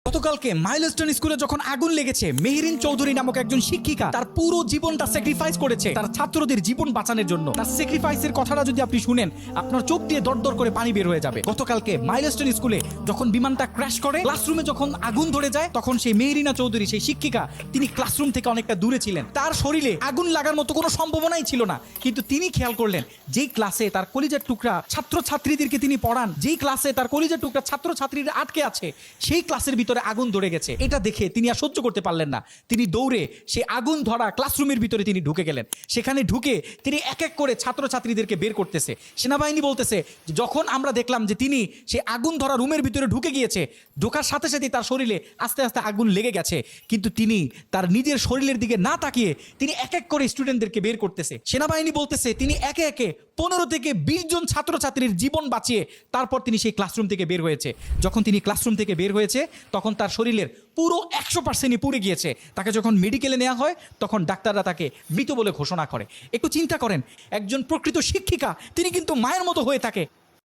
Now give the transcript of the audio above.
গতকালকে মাইলস্টোন স্কুলে যখন আগুন লেগেছে, মেহেরিন চৌধুরী নামক একজন শিক্ষিকা তার পুরো জীবনটা স্যাক্রিফাইস করেছে তার ছাত্রদের জীবন বাঁচানোর জন্য। তার স্যাক্রিফাইসের কথাটা যদি আপনি শুনেন, আপনার চোখ দিয়ে দরদর করে পানি বের হয়ে যাবে। গতকালকে মাইলস্টোন স্কুলে যখন বিমানটা ক্র্যাশ করে, ক্লাসরুমে যখন আগুন ধরে যায়, তখন সেই মেহেরিনা চৌধুরী, সেই শিক্ষিকা, তিনি ক্লাসরুম থেকে অনেকটা দূরে ছিলেন। তার শরীরে আগুন লাগার মতো কোনো সম্ভাবনাই ছিল না, কিন্তু তিনি খেয়াল করলেন যেই ক্লাসে তার কলিজার টুকরা ছাত্রছাত্রীদেরকে তিনি পড়ান, যেই ক্লাসে তার কলিজার টুকরা ছাত্রছাত্রীরা আটকে আছে, সেই ক্লাসের ভিতরে আগুন ধরে গেছে। এটা দেখে তিনি আর সহ্য করতে পারলেন না। তিনি দৌড়ে সেই আগুন ধরা ক্লাসরুমের ভিতরে তিনি ঢুকে গেলেন। সেখানে ঢুকে তিনি এক এক করে ছাত্রছাত্রীদেরকে বের করতেছে। সেনাবাহিনী বলতেছে, যখন আমরা দেখলাম যে তিনি সেই আগুন ধরা রুমের ভিতরে ঢুকে গিয়েছে, ঢোকার সাথে সাথে তার শরীরে আস্তে আস্তে আগুন লেগে গেছে, কিন্তু তিনি তার নিজের শরীরের দিকে না তাকিয়ে তিনি এক এক করে স্টুডেন্টদেরকে বের করতেছে। সেনাবাহিনী বলতেছে তিনি একে একে 15 থেকে 20 জন ছাত্রছাত্রীর জীবন বাঁচিয়ে তারপর তিনি সেই ক্লাসরুম থেকে বের হয়েছে। যখন তিনি ক্লাসরুম থেকে বের হয়েছে, তখন তার শরীরের পুরো 100% পুড়ে গিয়েছে। তাকে যখন মেডিকেলে নেওয়া হয়, তখন ডাক্তাররা তাকে মৃত বলে ঘোষণা করে। একটু চিন্তা করেন, একজন প্রকৃত শিক্ষিকা তিনি কিন্তু মায়ের মতো হয়ে থাকে।